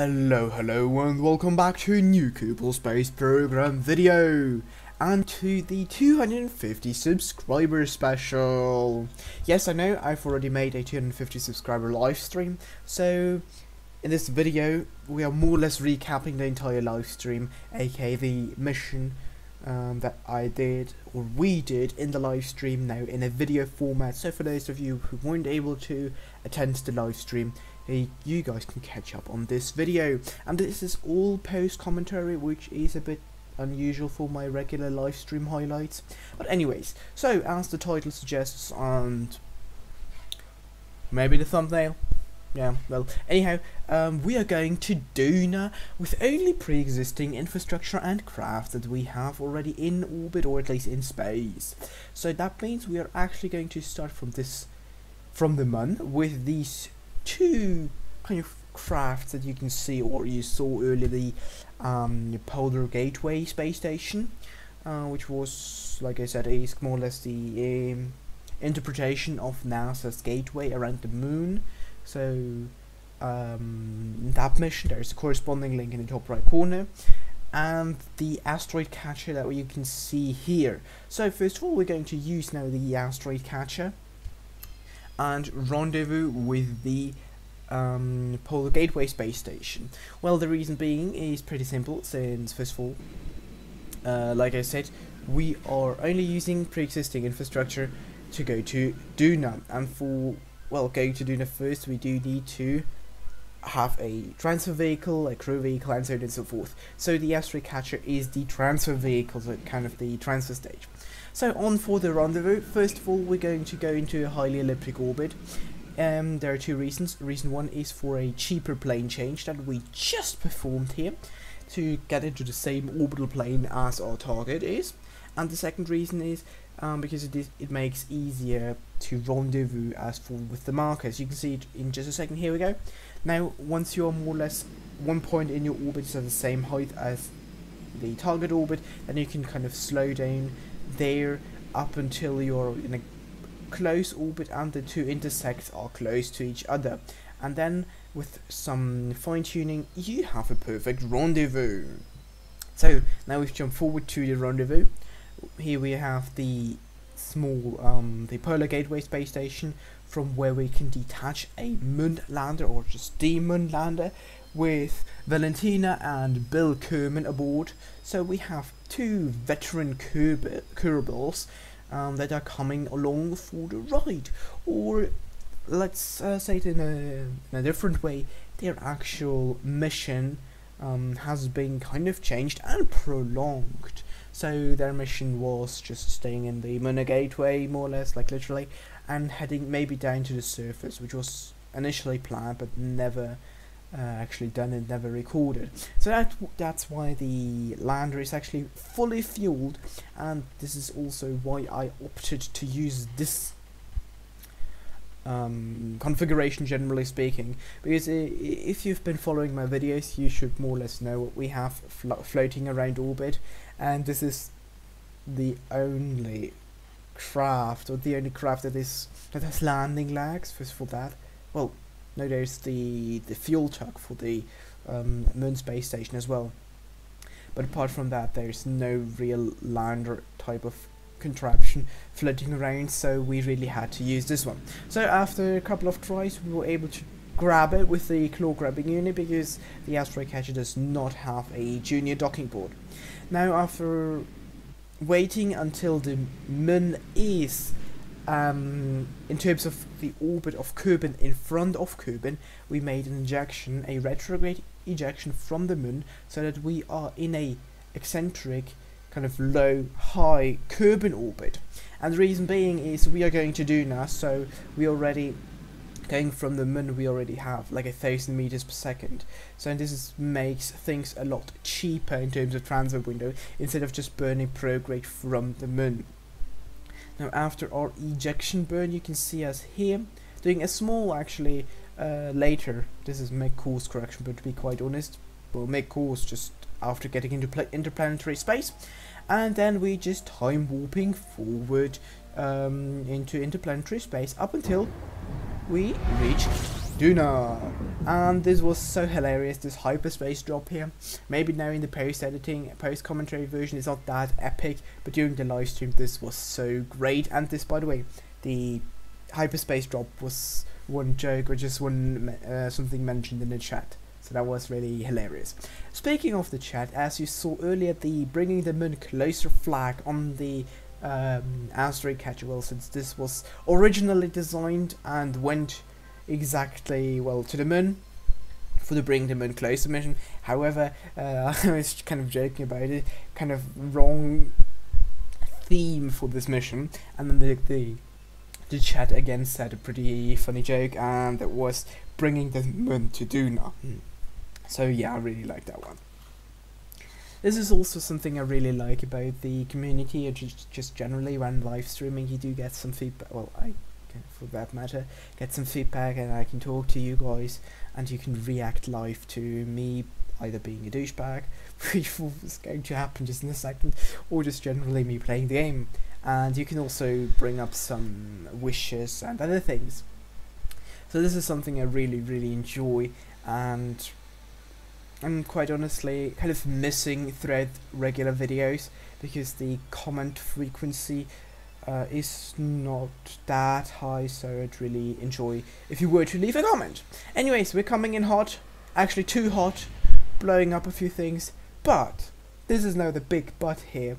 Hello and welcome back to a new Kerbal Space Program video and to the 250 subscriber special. Yes, I know I've already made a 250 subscriber live stream, so in this video we are more or less recapping the entire live stream, aka the mission that I did, or we did, in the live stream now in a video format. So for those of you who weren't able to attend the live stream, you guys can catch up on this video. And this is all post commentary, which is a bit unusual for my regular live stream highlights. But anyways, so as the title suggests, and maybe the thumbnail, yeah, well, anyhow, we are going to Duna with only pre-existing infrastructure and craft that we have already in orbit, or at least in space. So that means we are actually going to start from the Moon with these two kind of crafts that you can see, or you saw earlier, the Polar Gateway space station, which was, like I said, is more or less the interpretation of NASA's gateway around the Moon. So that mission, there is a corresponding link in the top right corner, and the asteroid catcher that you can see here. So first of all, we're going to use now the asteroid catcher and rendezvous with the Polar Gateway space station. Well, the reason being is pretty simple, since first of all, like I said, we are only using pre-existing infrastructure to go to Duna, and for going to Duna first, we do need to have a transfer vehicle, a crew vehicle, and so on and so forth. So the asteroid catcher is the transfer vehicle, so kind of the transfer stage. So on for the rendezvous. First of all, we're going to go into a highly elliptic orbit. There are two reasons. Reason one is for a cheaper plane change that we just performed here to get into the same orbital plane as our target is, and the second reason is because it makes easier to rendezvous as for with the markers. You can see it in just a second. Here we go. Now, once you're more or less one point in your orbit is at the same height as the target orbit, then you can kind of slow down there up until you're in a close orbit and the two intersects are close to each other, and then with some fine-tuning you have a perfect rendezvous. So now we've jumped forward to the rendezvous. Here we have the small the Polar Gateway space station, from where we can detach a moon lander, or just the moon lander, with Valentina and Bill Kerbin aboard. So we have two veteran Kerbals that are coming along for the ride, or let's say it in a different way, their actual mission has been kind of changed and prolonged. So their mission was just staying in the Moon Gateway, more or less, like literally, and heading maybe down to the surface, which was initially planned but never actually done and never recorded. So that's why the lander is actually fully fueled, and this is also why I opted to use this configuration, generally speaking, because if you've been following my videos, you should more or less know what we have floating around orbit, and this is the only craft, or the only craft that has landing legs. First for that, well, no, there's the fuel truck for the Moon space station as well, but apart from that, there's no real lander type of contraption floating around, so we really had to use this one. So after a couple of tries, we were able to grab it with the claw grabbing unit, because the asteroid catcher does not have a junior docking board. Now, after waiting until the Moon is in terms of the orbit of Kerbin, in front of Kerbin, we made an ejection, a retrograde ejection from the Moon, so that we are in a eccentric kind of low high Kerbin orbit. And the reason being is we are going to Duna, so we already going from the Moon, we already have like 1,000 meters per second, so this makes things a lot cheaper in terms of transfer window, instead of just burning prograde from the Moon. Now, after our ejection burn, you can see us here doing a small, actually later, this is make course correction, but to be quite honest, we'll make course just after getting into interplanetary space, and then we just time warping forward into interplanetary space up until we reach Duna. And this was so hilarious, this hyperspace drop here. Maybe now in the post-editing, post-commentary version it's not that epic, but during the live stream this was so great. And this, by the way, the hyperspace drop was one joke or just one something mentioned in the chat. So that was really hilarious. Speaking of the chat, as you saw earlier, the bringing the moon closer flag on the asteroid catcher, well, since this was originally designed and went exactly, well, to the moon for the bring the moon closer mission. However, I was kind of joking about it, kind of wrong theme for this mission, and then the chat again said a pretty funny joke, and that was bringing the moon to Duna. So yeah, I really like that one. This is also something I really like about the community, or just generally when live streaming you do get some feedback. Well, I can, for that matter, get some feedback, and I can talk to you guys, and you can react live to me either being a douchebag, which is going to happen just in a second, or just generally me playing the game. And you can also bring up some wishes and other things. So this is something I really enjoy, and I'm quite honestly kind of missing thread regular videos because the comment frequency is not that high, so I'd really enjoy if you were to leave a comment. Anyways, we're coming in hot, actually too hot, blowing up a few things, but this is now the big but here.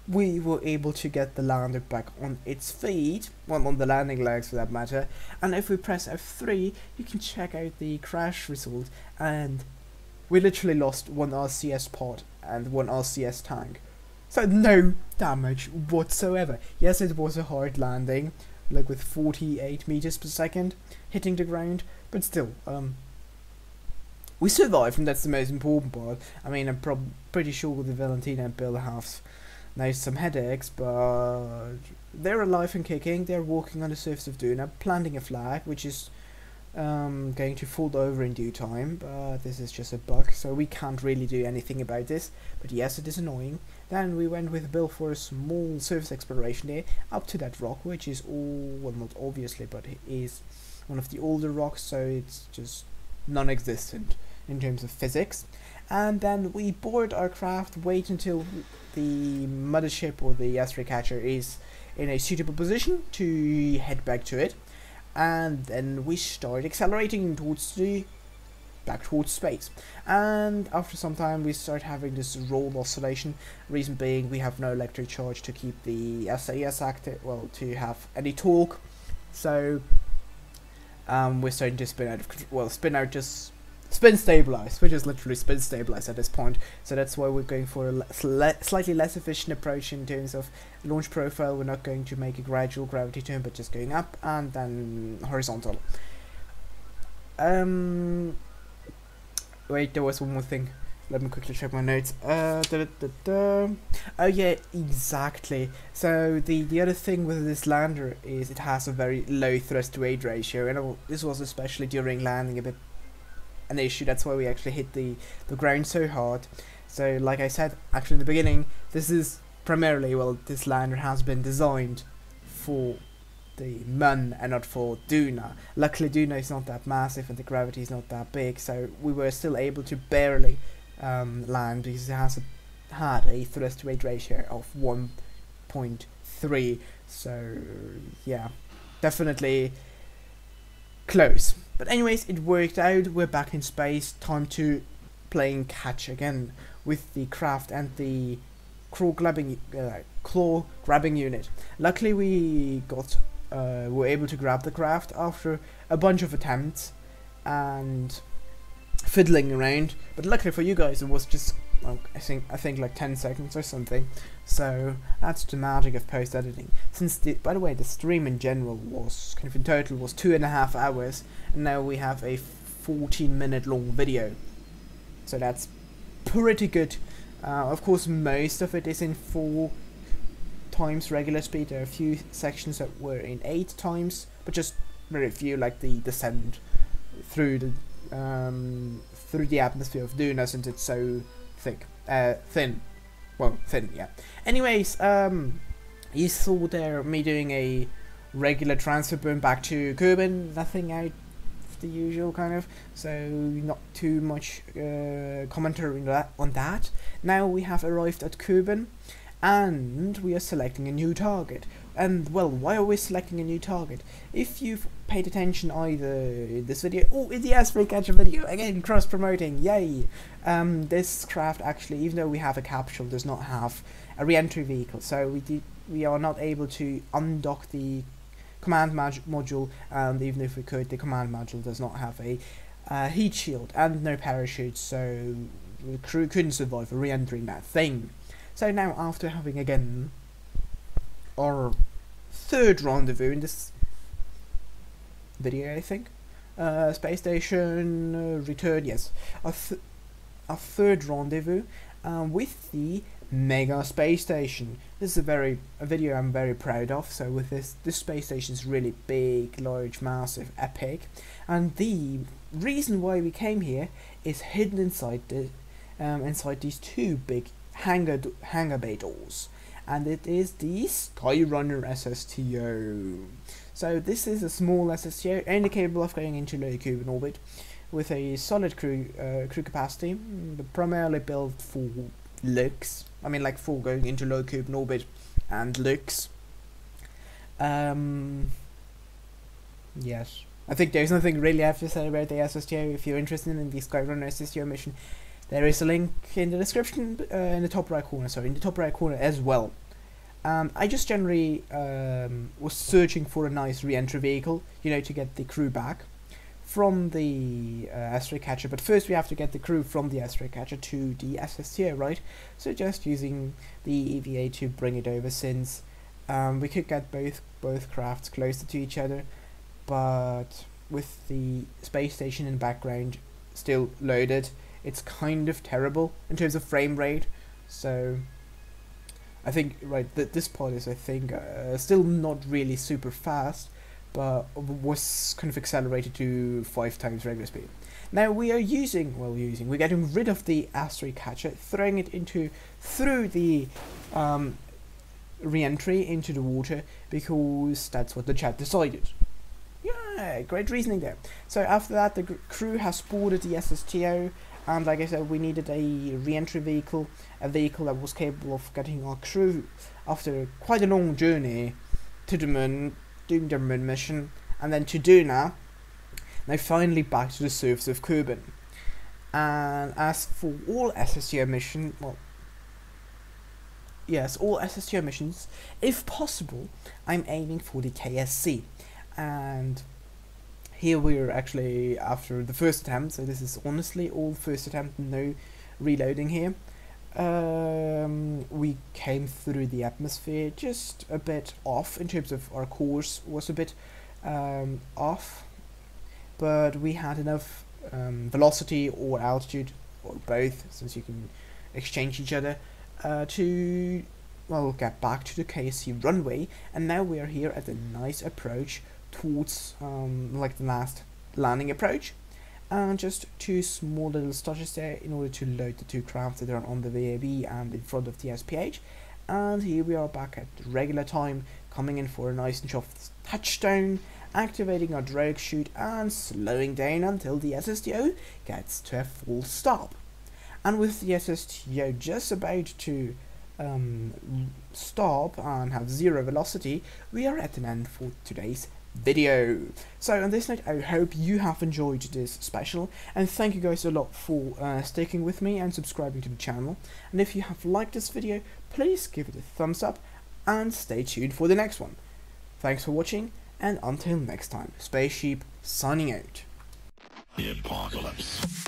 We were able to get the lander back on its feet, well, on the landing legs for that matter, and if we press F3 you can check out the crash result, and we literally lost one RCS pod and one RCS tank, so no damage whatsoever. Yes, it was a hard landing, like with 48 meters per second hitting the ground, but still, we survived, and that's the most important part. I mean, I'm pretty sure the Valentina and Bill have now some headaches, but they're alive and kicking. They're walking on the surface of Duna, planting a flag, which is going to fall over in due time, but this is just a bug, so we can't really do anything about this. But yes, it is annoying. Then we went with Bill for a small surface exploration there, up to that rock, which is all, well, not obviously, but it is one of the older rocks, so it's just non-existent in terms of physics. And then we board our craft, wait until the mothership or the asteroid catcher is in a suitable position to head back to it, and then we start accelerating towards back towards space. And after some time we start having this roll oscillation, reason being we have no electric charge to keep the SAS active, well, to have any torque, so we're starting to spin out of control, well, spin stabilize, which is literally spin stabilize at this point. So that's why we're going for a slightly less efficient approach in terms of launch profile. We're not going to make a gradual gravity turn, but just going up and then horizontal. Wait, there was one more thing. Let me quickly check my notes. Oh yeah, exactly. So the other thing with this lander is it has a very low thrust to weight ratio, and this was especially during landing a bit an issue. That's why we actually hit the ground so hard. So like I said actually in the beginning, this is primarily, well, this lander has been designed for the Mun and not for Duna. Luckily Duna is not that massive and the gravity is not that big, so we were still able to barely land because it had a thrust to weight ratio of 1.3. so yeah, definitely close. But anyways, it worked out. We're back in space. Time to playing catch again with the craft and the claw grabbing unit. Luckily, we were able to grab the craft after a bunch of attempts and fiddling around. But luckily for you guys, it was just like I think like 10 seconds or something. So that's the magic of post editing. Since by the way, the stream in general was kind of in total was 2.5 hours, and now we have a 14-minute long video. So that's pretty good. Of course, most of it is in 4 times regular speed. There are a few sections that were in 8 times, but just very few, like the descent through the atmosphere of Duna, since it's so thin. Well, thin, yeah. Anyways, you saw there me doing a regular transfer burn back to Kerbin. Nothing out the usual kind of, so not too much commentary on that. Now we have arrived at Kerbin, and we are selecting a new target. And well, why are we selecting a new target? If you've paid attention either in this video or in the Aspect Catcher video, again cross promoting, yay! This craft actually, even though we have a capsule, does not have a re-entry vehicle, so we are not able to undock the command module, and even if we could, the command module does not have a heat shield and no parachute, so the crew couldn't survive re-entering that thing. So now, after having again our third rendezvous in this video, I think, space station return, yes, our third rendezvous with the mega space station. This is a video I'm very proud of. So with this space station is really big, large, massive, epic, and the reason why we came here is hidden inside these two big hangar bay doors, and it is the Skyrunner SSTO. So this is a small SSTO only capable of going into low Kerbin orbit with a solid crew capacity, but primarily built for looks. I mean, like for going into low Kerbin orbit and looks. Yes, I think there's nothing really I have to say about the SSTO. If you're interested in the Skyrunner SSTO mission, there is a link in the description, in the top right corner, sorry, in the top right corner as well. I just generally was searching for a nice re-entry vehicle, you know, to get the crew back from the Asteroid Catcher, but first we have to get the crew from the Asteroid Catcher to the SSTO, right? So just using the EVA to bring it over, since we could get both crafts closer to each other, but with the space station in the background still loaded, it's kind of terrible in terms of frame rate. So I think, right, this part is, I think, still not really super fast, but was kind of accelerated to 5 times regular speed. Now we're getting rid of the Asteroid Catcher, throwing it through the re-entry into the water, because that's what the chat decided. Yeah, great reasoning there. So after that, the crew has boarded the SSTO, and like I said, we needed a re-entry vehicle, a vehicle that was capable of getting our crew after quite a long journey to the moon, doing their moon mission, and then to Duna, now finally back to the surface of Kerbin. And as for all SSTO missions, well, yes, all SSTO missions, if possible, I'm aiming for the KSC. And here we're actually after the first attempt, so this is honestly all first attempt, no reloading here. We came through the atmosphere just a bit off in terms of our course was a bit off, but we had enough velocity or altitude, or both, since you can exchange each other, to, well, get back to the KSC runway. And now we are here at a nice approach towards like the last landing approach, and just 2 small little starters there in order to load the 2 crafts that are on the VAB and in front of the SPH. And here we are back at regular time, coming in for a nice and soft touchdown, activating our drogue chute and slowing down until the SSTO gets to a full stop. And with the SSTO just about to stop and have 0 velocity, we are at an end for today's video. So on this note, I hope you have enjoyed this special, and thank you guys a lot for sticking with me and subscribing to the channel. And if you have liked this video, please give it a thumbs up and stay tuned for the next one. Thanks for watching, and until next time, Space Sheep signing out. The apocalypse.